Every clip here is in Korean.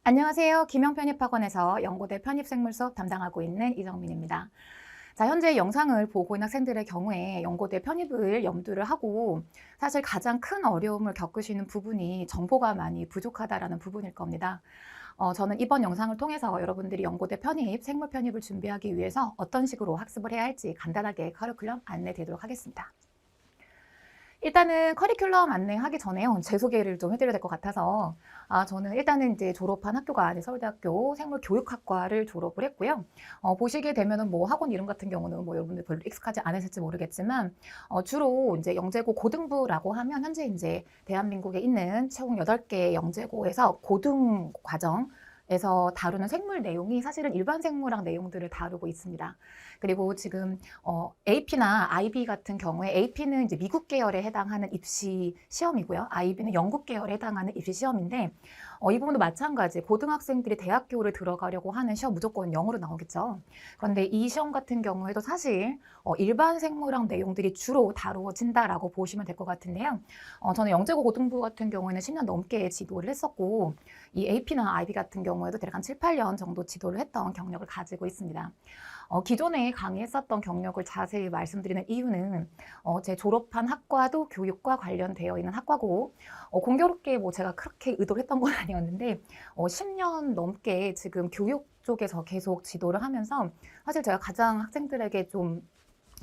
안녕하세요. 김영편입학원에서 연고대 편입생물 수업 담당하고 있는 이정민입니다. 자, 현재 영상을 보고 있는 학생들의 경우에 연고대 편입을 염두를 하고 사실 가장 큰 어려움을 겪으시는 부분이 정보가 많이 부족하다라는 부분일 겁니다. 저는 이번 영상을 통해서 여러분들이 연고대 편입, 생물 편입을 준비하기 위해서 어떤 식으로 학습을 해야 할지 간단하게 커리큘럼 안내 드리도록 하겠습니다. 일단은 커리큘럼 안내하기 전에요. 제 소개를 좀 해드려야 될 것 같아서 저는 일단은 이제 졸업한 학교가 아닌 서울대학교 생물교육학과를 졸업을 했고요. 보시게 되면은 뭐 학원 이름 같은 경우는 뭐 여러분들 별로 익숙하지 않으실지 모르겠지만 주로 이제 영재고 고등부라고 하면 현재 이제 대한민국에 있는 총 8개 영재고에서 고등 과정 에서 다루는 생물 내용이 사실은 일반 생물학 내용들을 다루고 있습니다. 그리고 지금 AP나 IB 같은 경우에 AP는 이제 미국 계열에 해당하는 입시 시험이고요. IB는 영국 계열에 해당하는 입시 시험인데 이 부분도 마찬가지. 고등학생들이 대학교를 들어가려고 하는 시험 무조건 영어로 나오겠죠. 그런데 이 시험 같은 경우에도 사실 일반 생물학 내용들이 주로 다루어진다라고 보시면 될 것 같은데요. 저는 영재고 고등부 같은 경우에는 10년 넘게 지도를 했었고 이 AP나 IB 같은 경우에도 대략 한 7, 8년 정도 지도를 했던 경력을 가지고 있습니다. 기존에 강의했었던 경력을 자세히 말씀드리는 이유는 제 졸업한 학과도 교육과 관련되어 있는 학과고 공교롭게 뭐 제가 그렇게 의도를 했던 건 아니었는데 10년 넘게 지금 교육 쪽에서 계속 지도를 하면서 사실 제가 가장 학생들에게 좀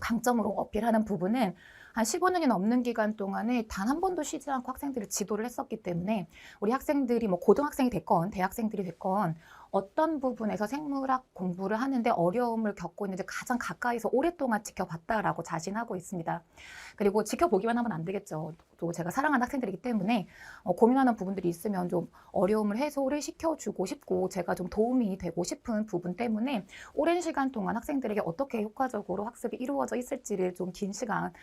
강점으로 어필하는 부분은 한 15년이 넘는 기간 동안에 단 한 번도 쉬지 않고 학생들을 지도를 했었기 때문에 우리 학생들이 뭐 고등학생이 됐건 대학생들이 됐건 어떤 부분에서 생물학 공부를 하는데 어려움을 겪고 있는지 가장 가까이서 오랫동안 지켜봤다라고 자신하고 있습니다. 그리고 지켜보기만 하면 안 되겠죠. 또 제가 사랑하는 학생들이기 때문에 고민하는 부분들이 있으면 좀 어려움을 해소를 시켜주고 싶고 제가 좀 도움이 되고 싶은 부분 때문에 오랜 시간 동안 학생들에게 어떻게 효과적으로 학습이 이루어져 있을지를 좀 긴 시간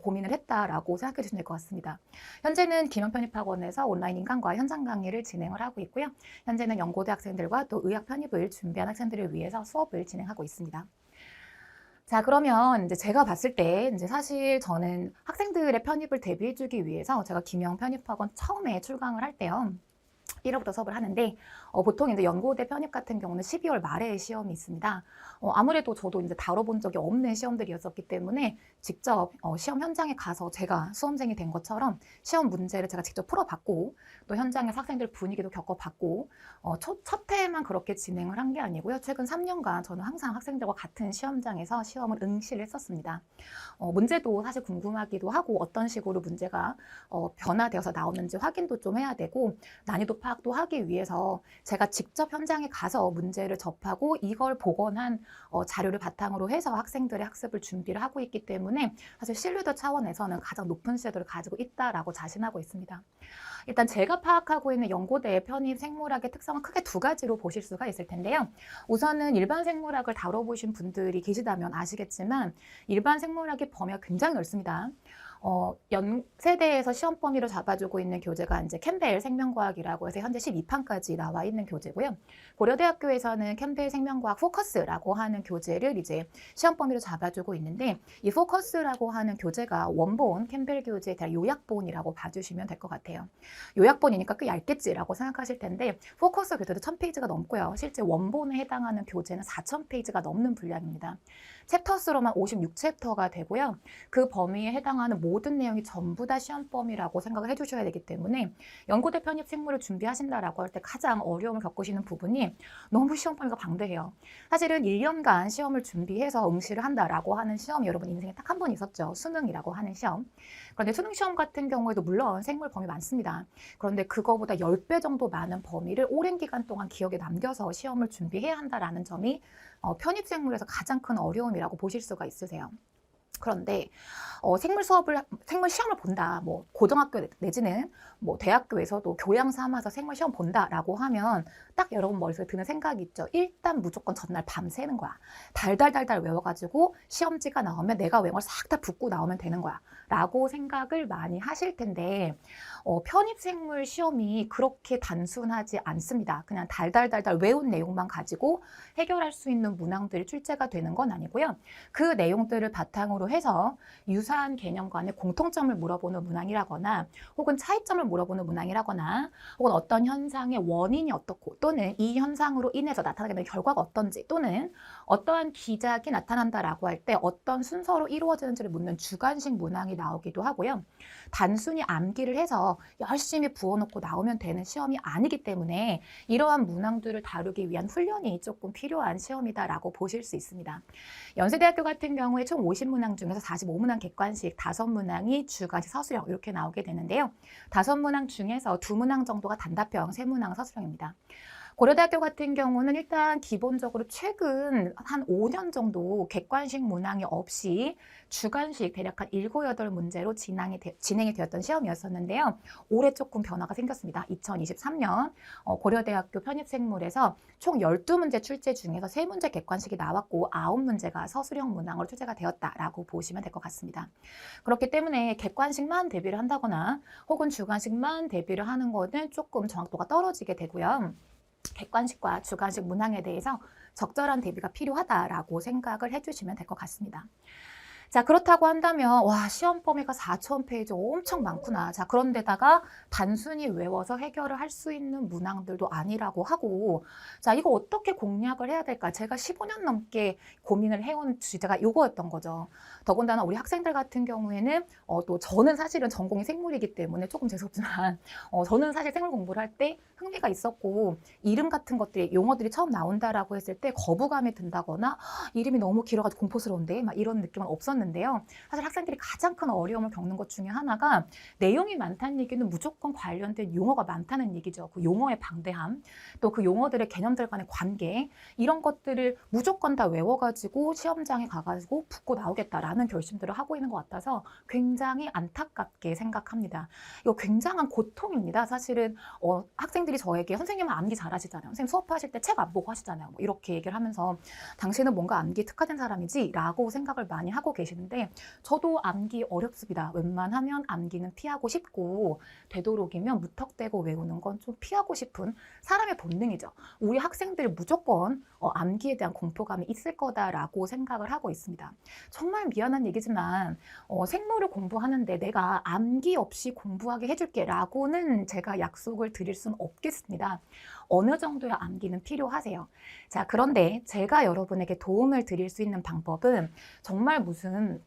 고민을 했다라고 생각해 주시면 될 것 같습니다. 현재는 김영편입학원에서 온라인 인강과 현장 강의를 진행을 하고 있고요. 현재는 연고대 학생들과 또 의학 편입을 준비한 학생들을 위해서 수업을 진행하고 있습니다. 자, 그러면 이제 제가 봤을 때 이제 사실 저는 학생들의 편입을 대비해주기 위해서 제가 김영 편입학원 처음에 출강을 할 때요. 1월부터 수업을 하는데 보통 이제 연고대 편입 같은 경우는 12월 말에 시험이 있습니다. 아무래도 저도 이제 다뤄본 적이 없는 시험들이었기 때문에 직접 시험 현장에 가서 제가 수험생이 된 것처럼 시험 문제를 제가 직접 풀어봤고 또 현장에서 학생들 분위기도 겪어봤고 첫 해에만 그렇게 진행을 한 게 아니고요. 최근 3년간 저는 항상 학생들과 같은 시험장에서 시험을 응시를 했었습니다. 문제도 사실 궁금하기도 하고 어떤 식으로 문제가 변화되어서 나오는지 확인도 좀 해야 되고 난이도 파악도 하기 위해서 제가 직접 현장에 가서 문제를 접하고 이걸 복원한 자료를 바탕으로 해서 학생들의 학습을 준비를 하고 있기 때문에 사실 신뢰도 차원에서는 가장 높은 신뢰도를 가지고 있다라고 자신하고 있습니다. 일단 제가 파악하고 있는 연고대 편입 생물학의 특성은 크게 두 가지로 보실 수가 있을 텐데요. 우선은 일반 생물학을 다뤄보신 분들이 계시다면 아시겠지만 일반 생물학의 범위가 굉장히 넓습니다. 연세대에서 시험 범위로 잡아주고 있는 교재가 이제 캠벨 생명과학이라고 해서 현재 12판까지 나와 있는 교재고요. 고려대학교에서는 캠벨 생명과학 포커스라고 하는 교재를 이제 시험 범위로 잡아주고 있는데 이 포커스라고 하는 교재가 원본 캠벨 교재에 대한 요약본이라고 봐주시면 될 것 같아요. 요약본이니까 꽤 얇겠지라고 생각하실 텐데 포커스 교재도 1000페이지가 넘고요. 실제 원본에 해당하는 교재는 4000페이지가 넘는 분량입니다. 챕터수로만 56챕터가 되고요. 그 범위에 해당하는 모든 내용이 전부 다 시험 범위라고 생각을 해주셔야 되기 때문에 연고대 편입 생물을 준비하신다라고 할 때 가장 어려움을 겪으시는 부분이 너무 시험 범위가 방대해요. 사실은 1년간 시험을 준비해서 응시를 한다라고 하는 시험이 여러분 인생에 딱 한 번 있었죠. 수능이라고 하는 시험. 그런데 수능 시험 같은 경우에도 물론 생물 범위 많습니다. 그런데 그거보다 10배 정도 많은 범위를 오랜 기간 동안 기억에 남겨서 시험을 준비해야 한다라는 점이 편입 생물에서 가장 큰 어려움이라고 보실 수가 있으세요. 그런데 생물 시험을 본다. 뭐 고등학교 내지는 뭐 대학교에서도 교양 삼아서 생물 시험 본다라고 하면 딱 여러분 머릿속에 드는 생각이 있죠. 일단 무조건 전날 밤새는 거야. 달달달달 외워가지고 시험지가 나오면 내가 외운 걸 싹 다 붓고 나오면 되는 거야. 라고 생각을 많이 하실 텐데 편입생물 시험이 그렇게 단순하지 않습니다. 그냥 달달달달 외운 내용만 가지고 해결할 수 있는 문항들이 출제가 되는 건 아니고요. 그 내용들을 바탕으로 해서 유사한 개념 간의 공통점을 물어보는 문항이라거나 혹은 차이점을 물어보는 문항이라거나 혹은 어떤 현상의 원인이 어떻고 또는 이 현상으로 인해서 나타나게 되는 결과가 어떤지 또는 어떠한 기작이 나타난다라고 할 때 어떤 순서로 이루어지는지를 묻는 주관식 문항이 나오기도 하고요. 단순히 암기를 해서 열심히 부어놓고 나오면 되는 시험이 아니기 때문에 이러한 문항들을 다루기 위한 훈련이 조금 필요한 시험이다라고 보실 수 있습니다. 연세대학교 같은 경우에 총 50문항 중에서 45문항 객관식, 5문항이 주관식 서술형 이렇게 나오게 되는데요. 5문항 중에서 2문항 정도가 단답형, 3문항 서술형입니다. 고려대학교 같은 경우는 일단 기본적으로 최근 한 5년 정도 객관식 문항이 없이 주관식 대략 한 7, 8문제로 진행이 되었던 시험이었었는데요. 올해 조금 변화가 생겼습니다. 2023년 고려대학교 편입생물에서 총 12문제 출제 중에서 3문제 객관식이 나왔고 9문제가 서술형 문항으로 출제가 되었다라고 보시면 될 것 같습니다. 그렇기 때문에 객관식만 대비를 한다거나 혹은 주관식만 대비를 하는 거는 조금 정확도가 떨어지게 되고요. 객관식과 주관식 문항에 대해서 적절한 대비가 필요하다라고 생각을 해주시면 될 것 같습니다. 자, 그렇다고 한다면 와, 시험 범위가 4,000페이지 엄청 많구나. 자, 그런데다가 단순히 외워서 해결을 할 수 있는 문항들도 아니라고 하고 자, 이거 어떻게 공략을 해야 될까? 제가 15년 넘게 고민을 해온 주제가 이거였던 거죠. 더군다나 우리 학생들 같은 경우에는 또 저는 사실은 전공이 생물이기 때문에 조금 재수없지만 저는 사실 생물 공부를 할 때 흥미가 있었고 이름 같은 것들이 용어들이 처음 나온다라고 했을 때 거부감이 든다거나 이름이 너무 길어가지고 공포스러운데 막 이런 느낌은 없었는데요. 사실 학생들이 가장 큰 어려움을 겪는 것 중에 하나가 내용이 많다는 얘기는 무조건 관련된 용어가 많다는 얘기죠. 그 용어의 방대함, 또 그 용어들의 개념들 간의 관계 이런 것들을 무조건 다 외워가지고 시험장에 가가지고 붙고 나오겠다라는 결심들을 하고 있는 것 같아서 굉장히 안타깝게 생각합니다. 이거 굉장한 고통입니다. 사실은 학생들이 저에게 선생님은 암기 잘하시잖아요. 선생님 수업하실 때 책 안 보고 하시잖아요. 뭐 이렇게 얘기를 하면서 당신은 뭔가 암기 특화된 사람이지? 라고 생각을 많이 하고 계시는데 저도 암기 어렵습니다. 웬만하면 암기는 피하고 싶고 되도록이면 무턱대고 외우는 건 좀 피하고 싶은 사람의 본능이죠. 우리 학생들 무조건 암기에 대한 공포감이 있을 거다라고 생각을 하고 있습니다. 정말 미안한 얘기지만 생물을 공부하는데 내가 암기 없이 공부하게 해줄게 라고는 제가 약속을 드릴 수는 없겠습니다. 어느 정도의 암기는 필요하세요. 자, 그런데 제가 여러분에게 도움을 드릴 수 있는 방법은 정말 무슨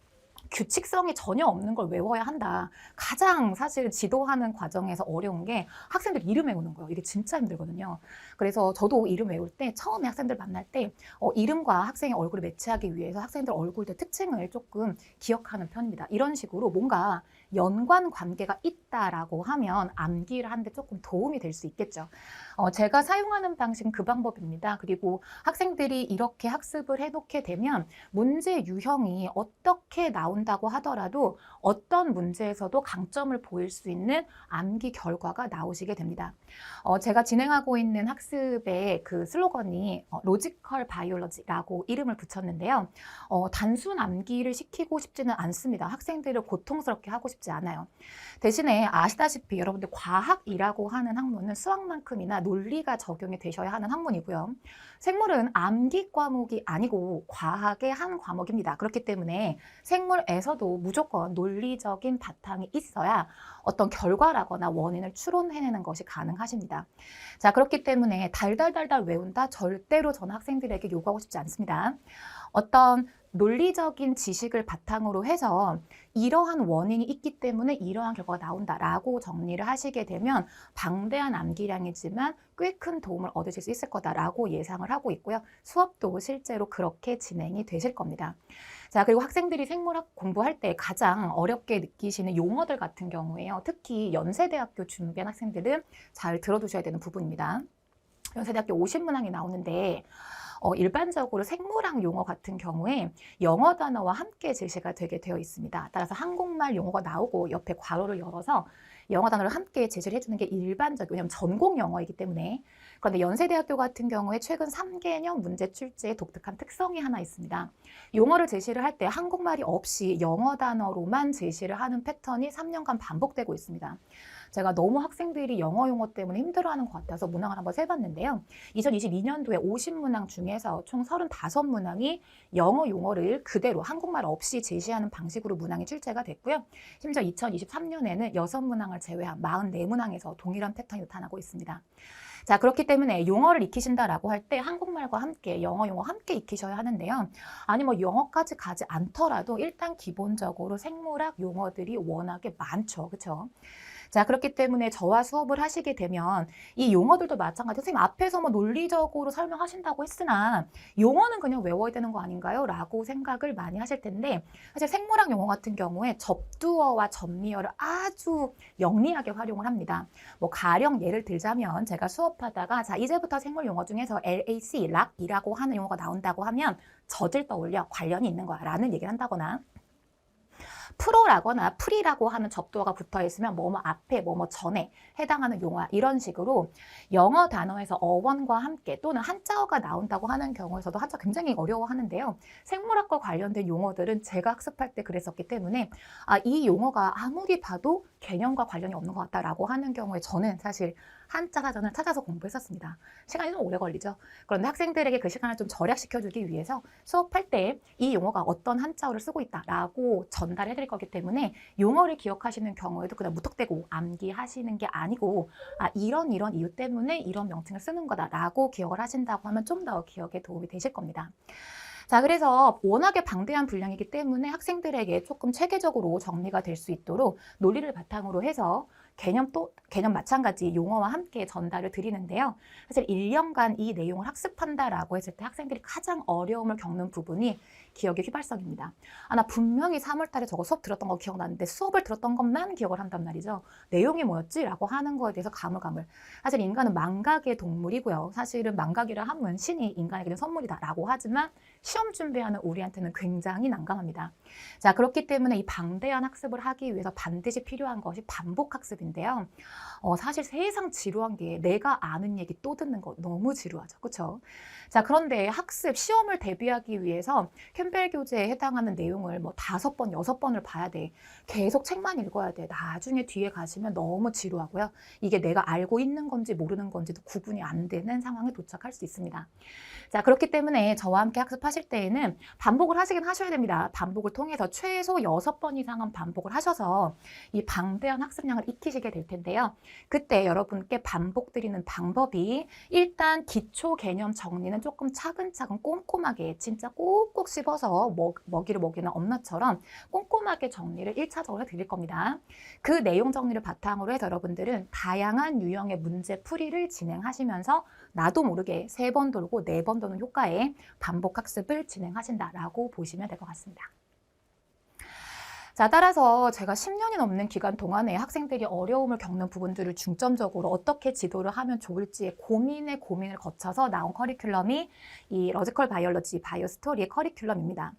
규칙성이 전혀 없는 걸 외워야 한다. 가장 사실 지도하는 과정에서 어려운 게 학생들 이름 외우는 거예요. 이게 진짜 힘들거든요. 그래서 저도 이름 외울 때 처음에 학생들 만날 때 이름과 학생의 얼굴을 매치하기 위해서 학생들 얼굴들 특징을 조금 기억하는 편입니다. 이런 식으로 뭔가 연관 관계가 있다라고 하면 암기를 하는데 조금 도움이 될 수 있겠죠. 제가 사용하는 방식은 그 방법입니다. 그리고 학생들이 이렇게 학습을 해놓게 되면 문제 유형이 어떻게 나온다고 하더라도 어떤 문제에서도 강점을 보일 수 있는 암기 결과가 나오시게 됩니다. 제가 진행하고 있는 학습의 그 슬로건이 로지컬 바이올로지라고 이름을 붙였는데요. 단순 암기를 시키고 싶지는 않습니다. 학생들을 고통스럽게 하고 싶지 않아요. 대신에 아시다시피 여러분들 과학이라고 하는 학문은 수학만큼이나 논리가 적용이 되셔야 하는 학문이고요. 생물은 암기 과목이 아니고 과학의 한 과목입니다. 그렇기 때문에 생물에서도 무조건 논리적인 바탕이 있어야 어떤 결과라거나 원인을 추론해내는 것이 가능하십니다. 자, 그렇기 때문에 달달달달 외운다 절대로 저는 학생들에게 요구하고 싶지 않습니다. 어떤 논리적인 지식을 바탕으로 해서 이러한 원인이 있기 때문에 이러한 결과가 나온다라고 정리를 하시게 되면 방대한 암기량이지만 꽤 큰 도움을 얻으실 수 있을 거다라고 예상을 하고 있고요. 수업도 실제로 그렇게 진행이 되실 겁니다. 자, 그리고 학생들이 생물학 공부할 때 가장 어렵게 느끼시는 용어들 같은 경우에요. 특히 연세대학교 준비한 학생들은 잘 들어두셔야 되는 부분입니다. 연세대학교 50문항이 나오는데 일반적으로 생물학 용어 같은 경우에 영어 단어와 함께 제시가 되게 되어 있습니다. 따라서 한국말 용어가 나오고 옆에 괄호를 열어서 영어 단어를 함께 제시를 해주는 게 일반적, 왜냐하면 전공 영어이기 때문에. 그런데 연세대학교 같은 경우에 최근 3개년 문제 출제의 독특한 특성이 하나 있습니다. 용어를 제시를 할 때 한국말이 없이 영어 단어로만 제시를 하는 패턴이 3년간 반복되고 있습니다. 제가 너무 학생들이 영어 용어 때문에 힘들어하는 것 같아서 문항을 한번 세봤는데요. 2022년도에 50문항 중에서 총 35문항이 영어 용어를 그대로 한국말 없이 제시하는 방식으로 문항이 출제가 됐고요. 심지어 2023년에는 6문항을 제외한 44문항에서 동일한 패턴이 나타나고 있습니다. 자, 그렇기 때문에 용어를 익히신다라고 할 때 한국말과 함께 영어 용어 함께 익히셔야 하는데요. 아니 뭐 영어까지 가지 않더라도 일단 기본적으로 생물학 용어들이 워낙에 많죠. 그렇죠? 자, 그렇기 때문에 저와 수업을 하시게 되면 이 용어들도 마찬가지. 선생님 앞에서 뭐 논리적으로 설명하신다고 했으나 용어는 그냥 외워야 되는 거 아닌가요? 라고 생각을 많이 하실 텐데 사실 생물학 용어 같은 경우에 접두어와 접미어를 아주 영리하게 활용을 합니다. 뭐 가령 예를 들자면 제가 수업하다가 자, 이제부터 생물 용어 중에서 LAC, 락이라고 하는 용어가 나온다고 하면 젖을 떠올려 관련이 있는 거야 라는 얘기를 한다거나 프로라거나 프리라고 하는 접두어가 붙어 있으면 뭐뭐 앞에 뭐뭐 전에 해당하는 용어 이런 식으로 영어 단어에서 어원과 함께 또는 한자어가 나온다고 하는 경우에서도 한자 굉장히 어려워하는데요. 생물학과 관련된 용어들은 제가 학습할 때 그랬었기 때문에 이 용어가 아무리 봐도 개념과 관련이 없는 것 같다라고 하는 경우에 저는 사실 한자 사전을 찾아서 공부했었습니다. 시간이 좀 오래 걸리죠. 그런데 학생들에게 그 시간을 좀 절약시켜주기 위해서 수업할 때 이 용어가 어떤 한자어를 쓰고 있다라고 전달해 드릴 거기 때문에 용어를 기억하시는 경우에도 그냥 무턱대고 암기하시는 게 아니고 이런 이유 때문에 이런 명칭을 쓰는 거다라고 기억을 하신다고 하면 좀 더 기억에 도움이 되실 겁니다. 자, 그래서 워낙에 방대한 분량이기 때문에 학생들에게 조금 체계적으로 정리가 될 수 있도록 논리를 바탕으로 해서 개념 마찬가지 용어와 함께 전달을 드리는데요. 사실 1년간 이 내용을 학습한다라고 했을 때 학생들이 가장 어려움을 겪는 부분이 기억의 휘발성입니다. 나 분명히 3월 달에 저거 수업 들었던 거 기억나는데 수업을 들었던 것만 기억을 한단 말이죠. 내용이 뭐였지? 라고 하는 거에 대해서 가물가물. 사실 인간은 망각의 동물이고요. 사실은 망각이라 함은 신이 인간에게 는 선물이다 라고 하지만 시험 준비하는 우리한테는 굉장히 난감합니다. 자, 그렇기 때문에 이 방대한 학습을 하기 위해서 반드시 필요한 것이 반복 학습인데요. 사실 세상 지루한 게 내가 아는 얘기 또 듣는 거 너무 지루하죠. 그렇죠? 자, 그런데 학습, 시험을 대비하기 위해서 캠벨 교재에 해당하는 내용을 뭐 5번, 6번을 봐야 돼. 계속 책만 읽어야 돼. 나중에 뒤에 가시면 너무 지루하고요. 이게 내가 알고 있는 건지 모르는 건지도 구분이 안 되는 상황에 도착할 수 있습니다. 자, 그렇기 때문에 저와 함께 학습하실 때에는 반복을 하시긴 하셔야 됩니다. 반복을 통해서 최소 6번 이상은 반복을 하셔서 이 방대한 학습량을 익히시게 될 텐데요. 그때 여러분께 반복드리는 방법이 일단 기초 개념 정리는 조금 차근차근 꼼꼼하게 진짜 꼭꼭 씹어서 먹이를 먹이는 엄마처럼 꼼꼼하게 정리를 1차적으로 드릴 겁니다. 그 내용 정리를 바탕으로 해서 여러분들은 다양한 유형의 문제 풀이를 진행하시면서 나도 모르게 3번 돌고 4번 도는 효과의 반복 학습을 진행하신다라고 보시면 될 것 같습니다. 자, 따라서 제가 10년이 넘는 기간 동안에 학생들이 어려움을 겪는 부분들을 중점적으로 어떻게 지도를 하면 좋을지의 고민을 거쳐서 나온 커리큘럼이 이 러지컬 바이올로지 바이오 스토리의 커리큘럼입니다.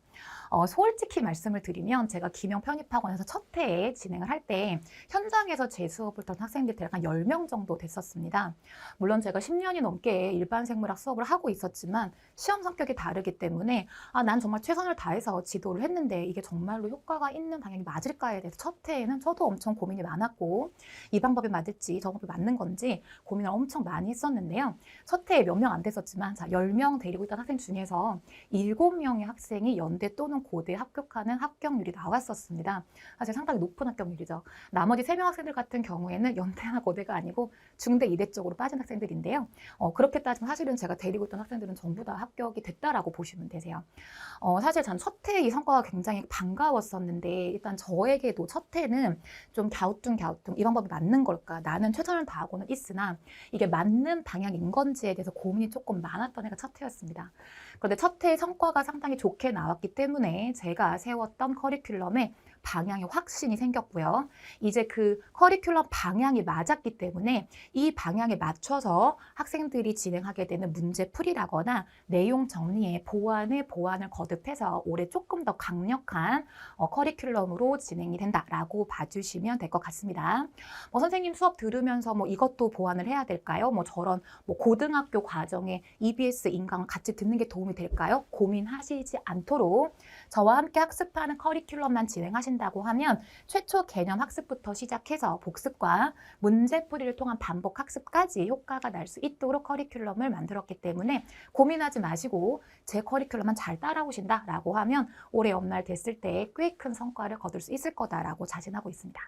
솔직히 말씀을 드리면 제가 김영 편입학원에서 첫 해에 진행을 할 때 현장에서 제 수업을 듣던 학생들이 대략 한 10명 정도 됐었습니다. 물론 제가 10년이 넘게 일반 생물학 수업을 하고 있었지만 시험 성격이 다르기 때문에 난 정말 최선을 다해서 지도를 했는데 이게 정말로 효과가 있는 방향이 맞을까에 대해서 첫 해에는 저도 엄청 고민이 많았고 이 방법이 맞을지 저 방법이 맞는 건지 고민을 엄청 많이 했었는데요. 첫 해에 몇 명 안 됐었지만 10명 데리고 있던 학생 중에서 7명의 학생이 연대 또는 고대에 합격하는 합격률이 나왔었습니다. 사실 상당히 높은 합격률이죠. 나머지 3명 학생들 같은 경우에는 연대나 고대가 아니고 중대, 이대 쪽으로 빠진 학생들인데요. 그렇게 따지면 사실은 제가 데리고 있던 학생들은 전부 다 합격이 됐다라고 보시면 되세요. 사실 전 첫 해 이 성과가 굉장히 반가웠었는데 일단 저에게도 첫 해는 좀 갸우뚱 이 방법이 맞는 걸까? 나는 최선을 다하고는 있으나 이게 맞는 방향인 건지에 대해서 고민이 조금 많았던 해가 첫 해였습니다. 그런데 첫 해 성과가 상당히 좋게 나왔기 때문에 제가 세웠던 커리큘럼에 방향의 확신이 생겼고요. 이제 그 커리큘럼 방향이 맞았기 때문에 이 방향에 맞춰서 학생들이 진행하게 되는 문제 풀이라거나 내용 정리에 보완을 거듭해서 올해 조금 더 강력한 커리큘럼으로 진행이 된다라고 봐주시면 될 것 같습니다. 선생님 수업 들으면서 이것도 보완을 해야 될까요? 저런 고등학교 과정에 EBS 인강을 같이 듣는 게 도움이 될까요? 고민하시지 않도록 저와 함께 학습하는 커리큘럼만 진행하시는 하신다고 하면 최초 개념 학습부터 시작해서 복습과 문제풀이를 통한 반복 학습까지 효과가 날 수 있도록 커리큘럼을 만들었기 때문에 고민하지 마시고 제 커리큘럼만 잘 따라오신다라고 하면 올해 연말 됐을 때 꽤 큰 성과를 거둘 수 있을 거다라고 자신하고 있습니다.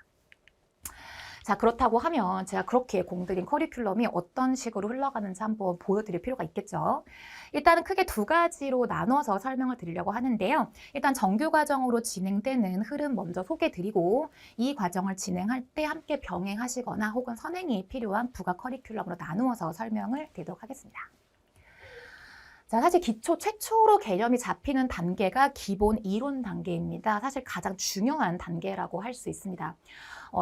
자, 그렇다고 하면 제가 그렇게 공들인 커리큘럼이 어떤 식으로 흘러가는지 한번 보여드릴 필요가 있겠죠. 일단은 크게 두 가지로 나눠서 설명을 드리려고 하는데요. 일단 정규 과정으로 진행되는 흐름 먼저 소개드리고 이 과정을 진행할 때 함께 병행하시거나 혹은 선행이 필요한 부가 커리큘럼으로 나누어서 설명을 드리도록 하겠습니다. 자, 사실 기초 최초로 개념이 잡히는 단계가 기본 이론 단계입니다. 사실 가장 중요한 단계라고 할 수 있습니다.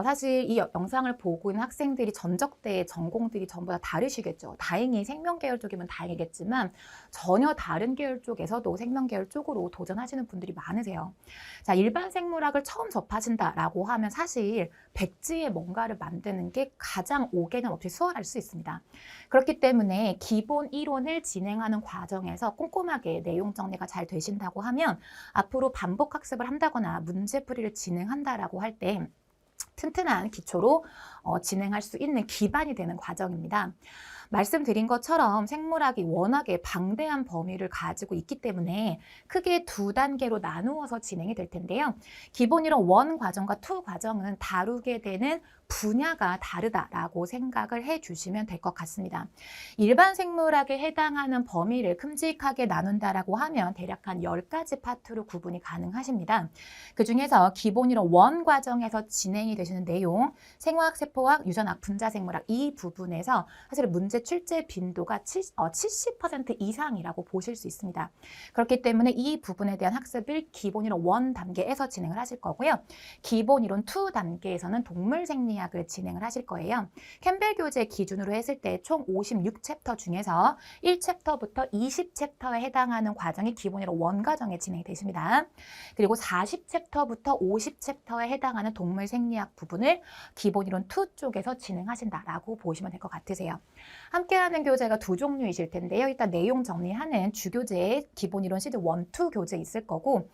사실 이 영상을 보고 있는 학생들이 전적대 전공들이 전부 다 다르시겠죠. 다행히 생명계열 쪽이면 다행이겠지만 전혀 다른 계열 쪽에서도 생명계열 쪽으로 도전하시는 분들이 많으세요. 자, 일반 생물학을 처음 접하신다라고 하면 사실 백지에 뭔가를 만드는 게 가장 오개념 없이 수월할 수 있습니다. 그렇기 때문에 기본 이론을 진행하는 과정에서 꼼꼼하게 내용 정리가 잘 되신다고 하면 앞으로 반복 학습을 한다거나 문제풀이를 진행한다라고 할 때 튼튼한 기초로 진행할 수 있는 기반이 되는 과정입니다. 말씀드린 것처럼 생물학이 워낙에 방대한 범위를 가지고 있기 때문에 크게 두 단계로 나누어서 진행이 될 텐데요. 기본 이론 1 과정과 2 과정은 다루게 되는 분야가 다르다라고 생각을 해주시면 될 것 같습니다. 일반 생물학에 해당하는 범위를 큼직하게 나눈다라고 하면 대략 한 10가지 파트로 구분이 가능하십니다. 그중에서 기본 이론 1 과정에서 진행이 되시는 내용, 생화학, 세포학, 유전학, 분자생물학 이 부분에서 사실 문제 출제 빈도가 70% 이상이라고 보실 수 있습니다. 그렇기 때문에 이 부분에 대한 학습을 기본 이론 1 단계에서 진행을 하실 거고요. 기본 이론 2 단계에서는 동물 생리학을 진행을 하실 거예요. 캠벨 교재 기준으로 했을 때 총 56챕터 중에서 1챕터부터 20챕터에 해당하는 과정이 기본 이론 1 과정에 진행이 되십니다. 그리고 40챕터부터 50챕터에 해당하는 동물 생리학 부분을 기본 이론 2 쪽에서 진행하신다라고 보시면 될 것 같으세요. 함께하는 교재가 두 종류이실 텐데요. 일단 내용 정리하는 주교재 기본 이론 시드 1, 2 교재 있을 거고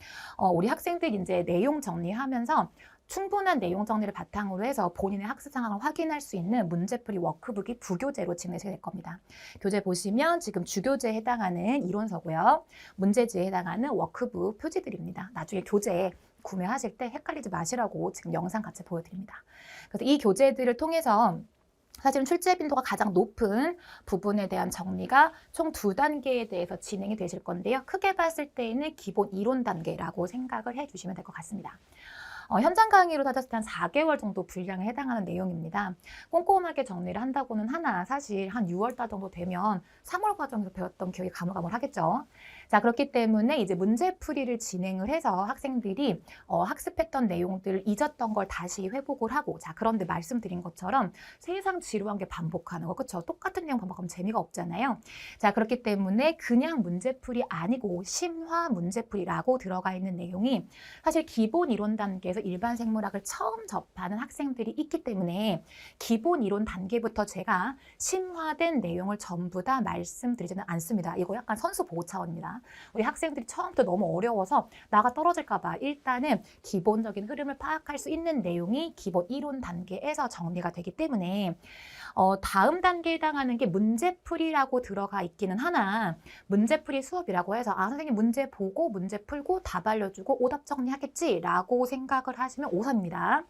우리 학생들이 이제 내용 정리하면서 충분한 내용 정리를 바탕으로 해서 본인의 학습 상황을 확인할 수 있는 문제풀이 워크북이 부교재로 진행이 될 겁니다. 교재 보시면 지금 주교재에 해당하는 이론서고요. 문제지에 해당하는 워크북 표지들입니다. 나중에 교재 구매하실 때 헷갈리지 마시라고 지금 영상 같이 보여드립니다. 그래서 이 교재들을 통해서 사실은 출제 빈도가 가장 높은 부분에 대한 정리가 총 2단계에 대해서 진행이 되실 건데요. 크게 봤을 때에는 기본 이론 단계라고 생각을 해주시면 될 것 같습니다. 현장 강의로 따졌을 때 한 4개월 정도 분량에 해당하는 내용입니다. 꼼꼼하게 정리를 한다고는 하나 사실 한 6월달 정도 되면 3월 과정에서 배웠던 기억이 가물가물하겠죠. 자, 그렇기 때문에 이제 문제풀이를 진행을 해서 학생들이 학습했던 내용들을 잊었던 걸 다시 회복을 하고 자, 그런데 말씀드린 것처럼 세상 지루한 게 반복하는 거 그렇죠? 똑같은 내용 반복하면 재미가 없잖아요. 자, 그렇기 때문에 그냥 문제풀이 아니고 심화 문제풀이라고 들어가 있는 내용이 사실 기본 이론 단계에서 일반 생물학을 처음 접하는 학생들이 있기 때문에 기본 이론 단계부터 제가 심화된 내용을 전부 다 말씀드리지는 않습니다. 이거 약간 선수 보호 차원입니다. 우리 학생들이 처음부터 너무 어려워서 나가 떨어질까 봐 일단은 기본적인 흐름을 파악할 수 있는 내용이 기본 이론 단계에서 정리가 되기 때문에 다음 단계에 해당하는 게 문제풀이라고 들어가 있기는 하나 문제풀이 수업이라고 해서 선생님 문제 보고 문제 풀고 답 알려주고 오답 정리하겠지라고 생각을 하시면 오산입니다.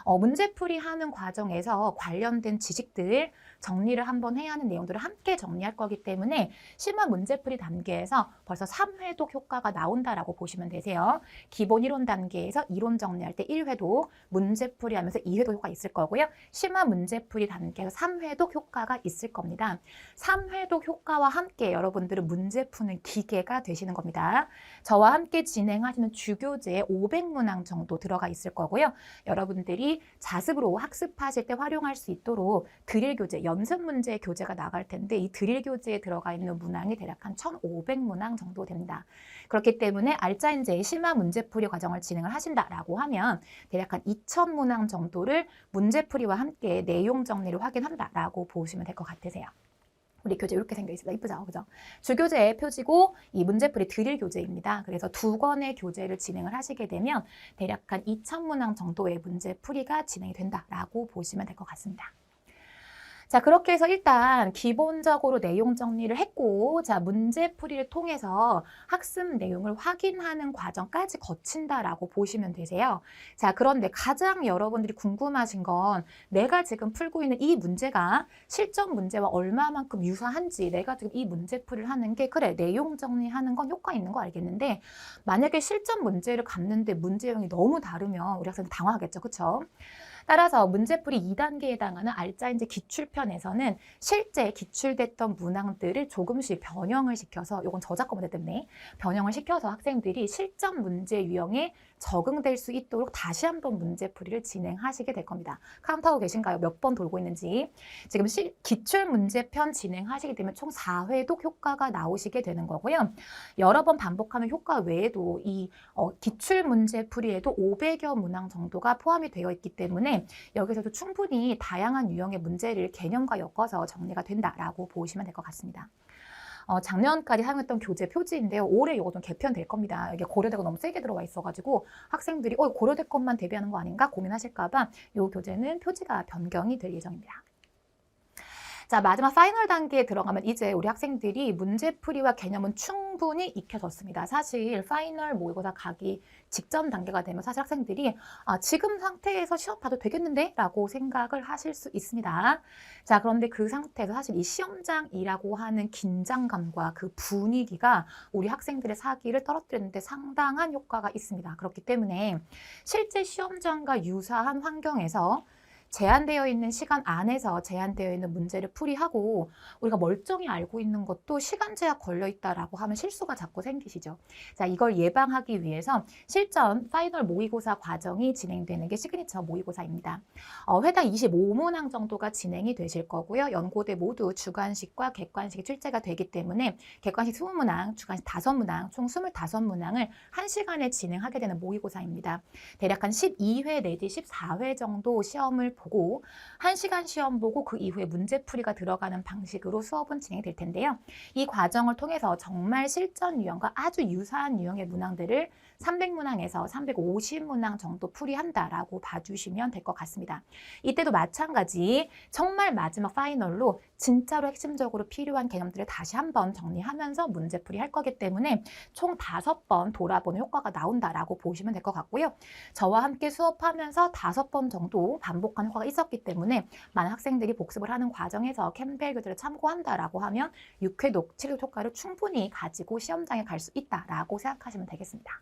문제풀이 하는 과정에서 관련된 지식들 정리를 한번 해야 하는 내용들을 함께 정리할 거기 때문에 심화 문제풀이 단계에서 벌써 3회독 효과가 나온다라고 보시면 되세요. 기본 이론 단계에서 이론 정리할 때 1회독, 문제풀이 하면서 2회독 효과가 있을 거고요. 심화 문제풀이 단계에서 3회독 효과가 있을 겁니다. 3회독 효과와 함께 여러분들은 문제 푸는 기계가 되시는 겁니다. 저와 함께 진행하시는 주교재에 500문항 정도 들어가 있을 거고요. 여러분들이 자습으로 학습하실 때 활용할 수 있도록 드릴 교재, 연습 문제 교재가 나갈 텐데 이 드릴 교재에 들어가 있는 문항이 대략 한 1,500문항 정도 됩니다. 그렇기 때문에 알짜인제 심화 문제풀이 과정을 진행을 하신다라고 하면 대략 한 2,000문항 정도를 문제풀이와 함께 내용 정리를 확인한다라고 보시면 될 것 같으세요. 우리 교재 이렇게 생겨 있습니다. 이쁘죠? 그죠? 주교재의 표지고 이 문제풀이 드릴 교재입니다. 그래서 2권의 교재를 진행을 하시게 되면 대략 한 2,000문항 정도의 문제풀이가 진행이 된다라고 보시면 될 것 같습니다. 자, 그렇게 해서 일단 기본적으로 내용 정리를 했고, 자, 문제풀이를 통해서 학습 내용을 확인하는 과정까지 거친다라고 보시면 되세요. 자, 그런데 가장 여러분들이 궁금하신 건 내가 지금 풀고 있는 이 문제가 실전 문제와 얼마만큼 유사한지, 내가 지금 이 문제풀이를 하는 게 그래, 내용 정리하는 건 효과 있는 거 알겠는데 만약에 실전 문제를 갔는데 문제형이 너무 다르면 우리 학생들 당황하겠죠. 그렇죠? 따라서 문제풀이 2단계에 해당하는 알짜인지 기출편에서는 실제 기출됐던 문항들을 조금씩 변형을 시켜서, 이건 저작권 문제 때문에 변형을 시켜서 학생들이 실전 문제 유형에 적응될 수 있도록 다시 한번 문제풀이를 진행하시게 될 겁니다. 카운트하고 계신가요? 몇 번 돌고 있는지. 지금 기출문제편 진행하시게 되면 총 4회독 효과가 나오시게 되는 거고요. 여러 번 반복하는 효과 외에도 이 기출문제풀이에도 500여 문항 정도가 포함이 되어 있기 때문에 여기서도 충분히 다양한 유형의 문제를 개념과 엮어서 정리가 된다라고 보시면 될 것 같습니다. 작년까지 사용했던 교재 표지인데요. 올해 이거 좀 개편될 겁니다. 이게 고려대가 너무 세게 들어와 있어가지고 학생들이 고려대 것만 대비하는 거 아닌가 고민하실까봐 이 교재는 표지가 변경이 될 예정입니다. 자, 마지막 파이널 단계에 들어가면 이제 우리 학생들이 문제풀이와 개념은 충분히 익혀졌습니다. 사실 파이널 모의고사 가기 직전 단계가 되면 사실 학생들이 지금 상태에서 시험 봐도 되겠는데? 라고 생각을 하실 수 있습니다. 자, 그런데 그 상태에서 사실 이 시험장이라고 하는 긴장감과 그 분위기가 우리 학생들의 사기를 떨어뜨리는 데 상당한 효과가 있습니다. 그렇기 때문에 실제 시험장과 유사한 환경에서 제한되어 있는 시간 안에서 제한되어 있는 문제를 풀이하고 우리가 멀쩡히 알고 있는 것도 시간 제약 걸려 있다라고 하면 실수가 자꾸 생기시죠. 자, 이걸 예방하기 위해서 실전 파이널 모의고사 과정이 진행되는 게 시그니처 모의고사입니다. 회당 25문항 정도가 진행이 되실 거고요. 연고대 모두 주관식과 객관식이 출제가 되기 때문에 객관식 20문항, 주관식 5문항, 총 25문항을 1시간에 진행하게 되는 모의고사입니다. 대략 한 12회 내지 14회 정도 시험을 보고 1시간 시험 보고 그 이후에 문제풀이가 들어가는 방식으로 수업은 진행이 될 텐데요. 이 과정을 통해서 정말 실전 유형과 아주 유사한 유형의 문항들을 300문항에서 350문항 정도 풀이한다라고 봐주시면 될 것 같습니다. 이때도 마찬가지 정말 마지막 파이널로 진짜로 핵심적으로 필요한 개념들을 다시 한번 정리하면서 문제풀이 할 거기 때문에 총 5번 돌아보는 효과가 나온다라고 보시면 될 것 같고요. 저와 함께 수업하면서 5번 정도 반복하는 효과가 있었기 때문에 많은 학생들이 복습을 하는 과정에서 캠벨 교재를 참고한다라고 하면 6회독, 7회독 효과를 충분히 가지고 시험장에 갈 수 있다라고 생각하시면 되겠습니다.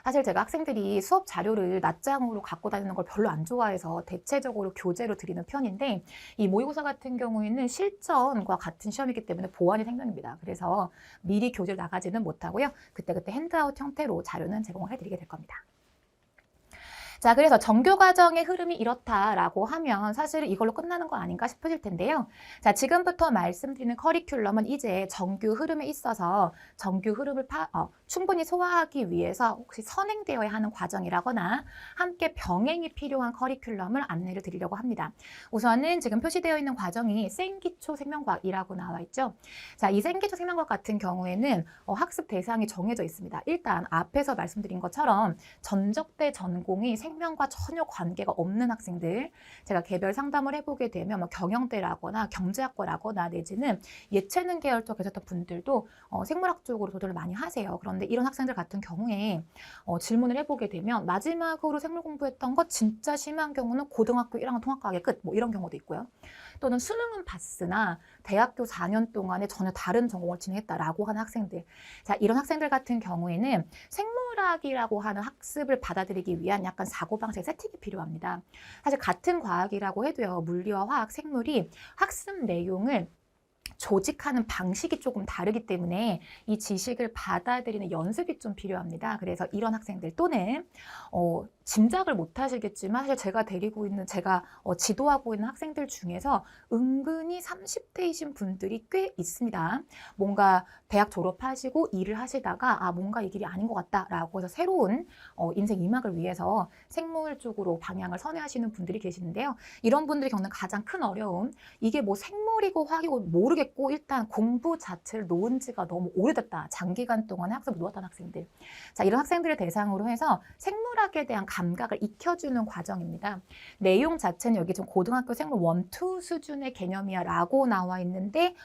사실 제가 학생들이 수업 자료를 낱장으로 갖고 다니는 걸 별로 안 좋아해서 대체적으로 교재로 드리는 편인데 이 모의고사 같은 경우에는 실전과 같은 시험이기 때문에 보완이 생명입니다. 그래서 미리 교재를 나가지는 못하고요. 그때그때 핸드아웃 형태로 자료는 제공을 해드리게 될 겁니다. 자, 그래서 정규 과정의 흐름이 이렇다라고 하면 사실 이걸로 끝나는 거 아닌가 싶으실 텐데요. 자, 지금부터 말씀드리는 커리큘럼은 이제 정규 흐름에 있어서 정규 흐름을 충분히 소화하기 위해서 혹시 선행되어야 하는 과정이라거나 함께 병행이 필요한 커리큘럼을 안내를 드리려고 합니다. 우선은 지금 표시되어 있는 과정이 생기초 생명과학이라고 나와 있죠. 자, 이 생기초 생명과학 같은 경우에는 학습 대상이 정해져 있습니다. 일단 앞에서 말씀드린 것처럼 전적대 전공이 생명과 전혀 관계가 없는 학생들, 제가 개별 상담을 해보게 되면 뭐 경영대라거나 경제학과라거나 내지는 예체능 계열 쪽 계셨던 분들도 생물학 쪽으로 도전을 많이 하세요. 그런데 이런 학생들 같은 경우에 질문을 해보게 되면 마지막으로 생물 공부했던 거 진짜 심한 경우는 고등학교 1학년 통합과학의 끝, 뭐 이런 경우도 있고요. 또는 수능은 봤으나 대학교 4년 동안에 전혀 다른 전공을 진행했다라고 하는 학생들. 자, 이런 학생들 같은 경우에는 생물학이라고 하는 학습을 받아들이기 위한 약간 사고방식 세팅이 필요합니다. 사실 같은 과학이라고 해도요, 물리와 화학, 생물이 학습 내용을 조직하는 방식이 조금 다르기 때문에 이 지식을 받아들이는 연습이 좀 필요합니다. 그래서 이런 학생들 또는 짐작을 못 하시겠지만 사실 제가 데리고 있는 제가 지도하고 있는 학생들 중에서 은근히 30대이신 분들이 꽤 있습니다. 뭔가 대학 졸업하시고 일을 하시다가 뭔가 이 길이 아닌 것 같다라고 해서 새로운 인생 2막을 위해서 생물 쪽으로 방향을 선회하시는 분들이 계시는데요. 이런 분들이 겪는 가장 큰 어려움, 이게 뭐 생물이고 화학이고 모르겠고 일단 공부 자체를 놓은 지가 너무 오래됐다. 장기간 동안 학습을 놓았던 학생들. 자, 이런 학생들을 대상으로 해서 생물학에 대한 감각을 익혀주는 과정입니다. 내용 자체는 여기 좀 고등학교 생물 1, 2 수준의 개념이야 라고 나와 있는데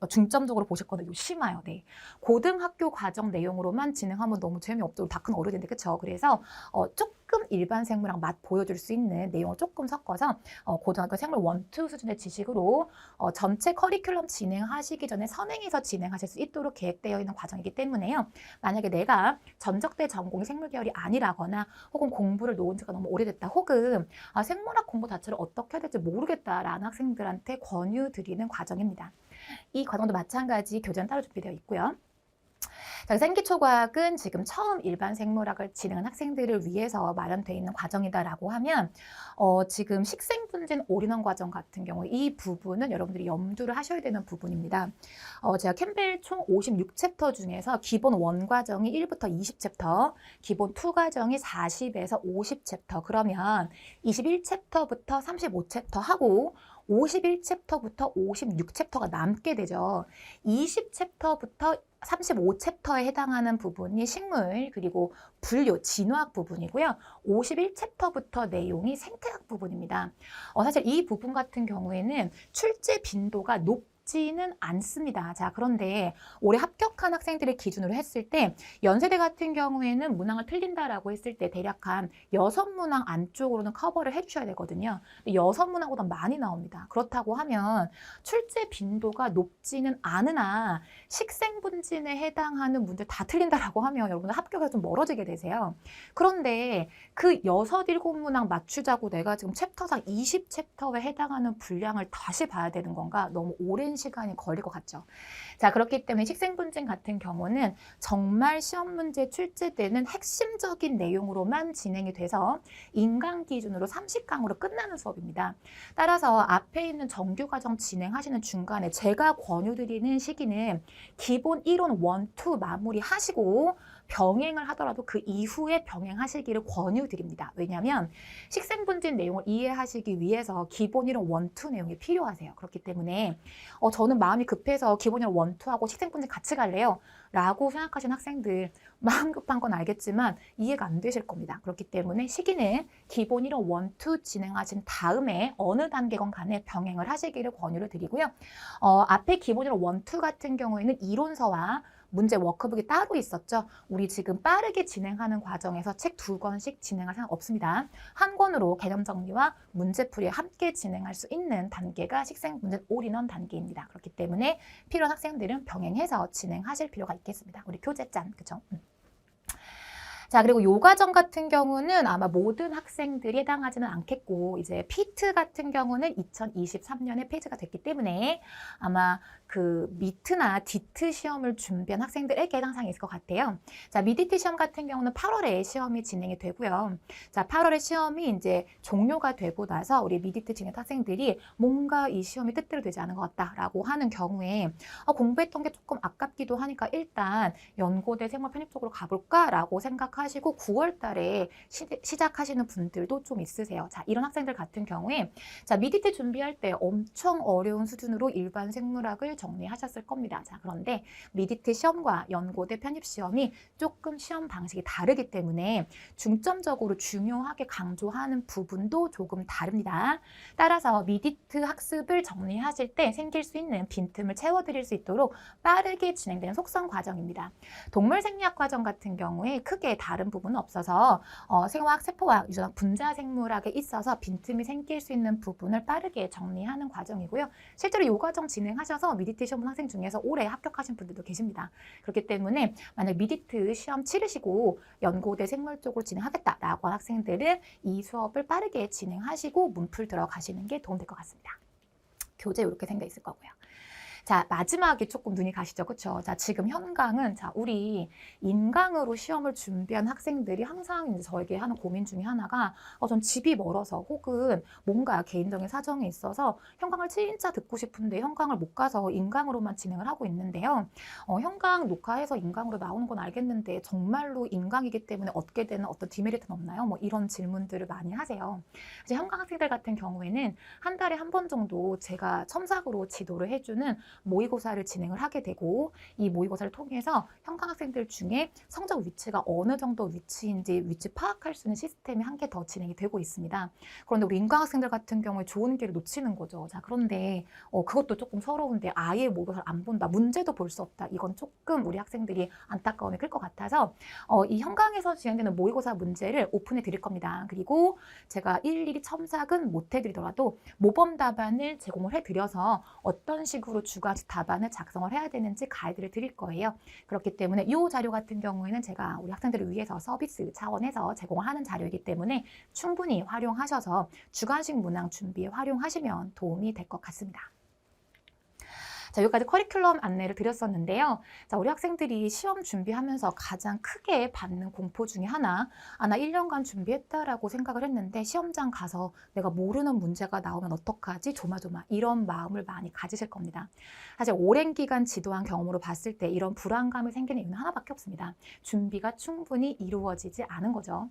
중점적으로 보실 거는 심화요. 네. 고등학교 과정 내용으로만 진행하면 너무 재미없죠. 다 큰 어른인데 그쵸? 그래서 조금 일반 생물학 맛 보여줄 수 있는 내용을 조금 섞어서 고등학교 생물 1, 2 수준의 지식으로 전체 커리큘럼 진행하시기 전에 선행해서 진행하실 수 있도록 계획되어 있는 과정이기 때문에요. 만약에 내가 전적대 전공이 생물 계열이 아니라거나 혹은 공부를 놓은 지가 너무 오래됐다 혹은 생물학 공부 자체를 어떻게 해야 될지 모르겠다라는 학생들한테 권유드리는 과정입니다. 이 과정도 마찬가지 교재는 따로 준비되어 있고요. 자, 생기초과학은 지금 처음 일반 생물학을 진행한 학생들을 위해서 마련되어 있는 과정이다라고 하면 지금 식생분진 올인원 과정 같은 경우 이 부분은 여러분들이 염두를 하셔야 되는 부분입니다. 제가 캠벨 총 56챕터 중에서 기본 1 과정이 1부터 20챕터, 기본 2 과정이 40에서 50챕터, 그러면 21챕터부터 35챕터 하고 51챕터부터 56챕터가 남게 되죠. 20챕터부터 35챕터에 해당하는 부분이 식물, 그리고 분류, 진화학 부분이고요. 51챕터부터 내용이 생태학 부분입니다. 사실 이 부분 같은 경우에는 출제 빈도가 높지는 않습니다. 자, 그런데 올해 합격한 학생들의 기준으로 했을 때 연세대 같은 경우에는 문항을 틀린다라고 했을 때 대략 한 6문항 안쪽으로는 커버를 해주셔야 되거든요. 6문항보다 많이 나옵니다. 그렇다고 하면 출제 빈도가 높지는 않으나 식생분진에 해당하는 문제 다 틀린다라고 하면 여러분 합격에서 좀 멀어지게 되세요. 그런데 그 6, 7문항 맞추자고 내가 지금 챕터상 20챕터에 해당하는 분량을 다시 봐야 되는 건가? 너무 오랜 시간이 걸릴 것 같죠. 자, 그렇기 때문에 식생분진 같은 경우는 정말 시험 문제 출제되는 핵심적인 내용으로만 진행이 돼서 인강 기준으로 30강으로 끝나는 수업입니다. 따라서 앞에 있는 정규과정 진행하시는 중간에 제가 권유드리는 시기는 기본 이론 1, 2 마무리하시고 병행을 하더라도 그 이후에 병행하시기를 권유드립니다. 왜냐하면 식생분진 내용을 이해하시기 위해서 기본 이론 1, 2 내용이 필요하세요. 그렇기 때문에 저는 마음이 급해서 기본 이론 1, 2하고 식생분진 같이 갈래요 라고 생각하시는 학생들, 마음 급한 건 알겠지만 이해가 안 되실 겁니다. 그렇기 때문에 시기는 기본 이론 1, 2 진행하신 다음에 어느 단계건 간에 병행을 하시기를 권유를 드리고요. 앞에 기본 이론 1, 2 같은 경우에는 이론서와 문제 워크북이 따로 있었죠. 우리 지금 빠르게 진행하는 과정에서 책 2권씩 진행할 생각 없습니다. 한 권으로 개념 정리와 문제풀이 함께 진행할 수 있는 단계가 식생분진 올인원 단계입니다. 그렇기 때문에 필요한 학생들은 병행해서 진행하실 필요가 있겠습니다. 우리 교재 짠, 그쵸? 자, 그리고 요 과정 같은 경우는 아마 모든 학생들이 해당하지는 않겠고, 이제 피트 같은 경우는 2023년에 폐지가 됐기 때문에 아마 그 미트나 디트 시험을 준비한 학생들에게 해당 사항이 있을 것 같아요. 자, 미디트 시험 같은 경우는 8월에 시험이 진행이 되고요. 자, 8월에 시험이 이제 종료가 되고 나서 우리 미디트 진행 학생들이 뭔가 이 시험이 뜻대로 되지 않은 것 같다라고 하는 경우에 공부했던 게 조금 아깝기도 하니까 일단 연고대 생물 편입 쪽으로 가볼까라고 생각하시고 9월 달에 시작하시는 분들도 좀 있으세요. 자, 이런 학생들 같은 경우에 자, 미디트 준비할 때 엄청 어려운 수준으로 일반 생물학을 정리하셨을 겁니다. 자, 그런데 미디트 시험과 연고대 편입 시험이 조금 시험 방식이 다르기 때문에 중점적으로 중요하게 강조하는 부분도 조금 다릅니다. 따라서 미디트 학습을 정리하실 때 생길 수 있는 빈틈을 채워드릴 수 있도록 빠르게 진행되는 속성 과정입니다. 동물 생리학 과정 같은 경우에 크게 다른 부분은 없어서 생화학, 세포학, 유전학, 분자 생물학에 있어서 빈틈이 생길 수 있는 부분을 빠르게 정리하는 과정이고요. 실제로 이 과정 진행하셔서 미디트 시험 본 학생 중에서 올해 합격하신 분들도 계십니다. 그렇기 때문에 만약 미디트 시험 치르시고 연고대 생물 쪽으로 진행하겠다라고 하는 학생들은 이 수업을 빠르게 진행하시고 문풀 들어가시는 게 도움될 것 같습니다. 교재 이렇게 생겨 있을 거고요. 자, 마지막에 조금 눈이 가시죠. 그쵸? 자, 지금 현강은, 자, 우리 인강으로 시험을 준비한 학생들이 항상 이제 저에게 하는 고민 중에 하나가, 전 집이 멀어서 혹은 뭔가 개인적인 사정이 있어서 현강을 진짜 듣고 싶은데 현강을 못 가서 인강으로만 진행을 하고 있는데요. 현강 녹화해서 인강으로 나오는 건 알겠는데 정말로 인강이기 때문에 얻게 되는 어떤 디메리트는 없나요? 뭐 이런 질문들을 많이 하세요. 이제 현강 학생들 같은 경우에는 한 달에 한 번 정도 제가 첨삭으로 지도를 해주는 모의고사를 진행을 하게 되고, 이 모의고사를 통해서 현강 학생들 중에 성적 위치가 어느 정도 위치인지 위치 파악할 수 있는 시스템이 한 개 더 진행이 되고 있습니다. 그런데 우리 인강 학생들 같은 경우에 좋은 기회를 놓치는 거죠. 자, 그런데 그것도 조금 서러운데 아예 모의고사를 안 본다, 문제도 볼 수 없다, 이건 조금 우리 학생들이 안타까움이 클 것 같아서 이 현강에서 진행되는 모의고사 문제를 오픈해 드릴 겁니다. 그리고 제가 일일이 첨삭은 못 해드리더라도 모범 답안을 제공을 해드려서 어떤 식으로 주관식 답안을 작성을 해야 되는지 가이드를 드릴 거예요. 그렇기 때문에 이 자료 같은 경우에는 제가 우리 학생들을 위해서 서비스 차원에서 제공하는 자료이기 때문에 충분히 활용하셔서 주관식 문항 준비에 활용하시면 도움이 될 것 같습니다. 자, 여기까지 커리큘럼 안내를 드렸었는데요. 자, 우리 학생들이 시험 준비하면서 가장 크게 받는 공포 중에 하나, 나 1년간 준비했다라고 생각을 했는데 시험장 가서 내가 모르는 문제가 나오면 어떡하지? 조마조마, 이런 마음을 많이 가지실 겁니다. 사실 오랜 기간 지도한 경험으로 봤을 때 이런 불안감이 생기는 이유는 하나밖에 없습니다. 준비가 충분히 이루어지지 않은 거죠.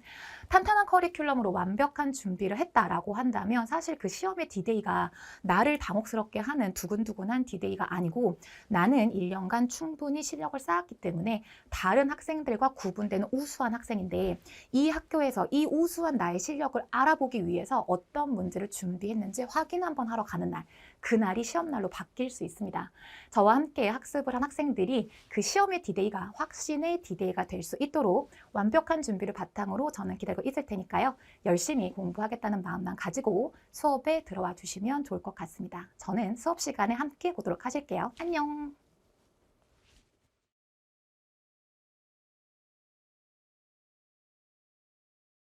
탄탄한 커리큘럼으로 완벽한 준비를 했다라고 한다면 사실 그 시험의 디데이가 나를 당혹스럽게 하는 두근두근한 디데이가 아니고, 나는 1년간 충분히 실력을 쌓았기 때문에 다른 학생들과 구분되는 우수한 학생인데, 이 학교에서 이 우수한 나의 실력을 알아보기 위해서 어떤 문제를 준비했는지 확인 한번 하러 가는 날, 그날이 시험날로 바뀔 수 있습니다. 저와 함께 학습을 한 학생들이 그 시험의 디데이가 확신의 디데이가 될 수 있도록 완벽한 준비를 바탕으로 저는 기다리고 있을 테니까요. 열심히 공부하겠다는 마음만 가지고 수업에 들어와 주시면 좋을 것 같습니다. 저는 수업 시간에 함께 보도록 하실게요. 안녕!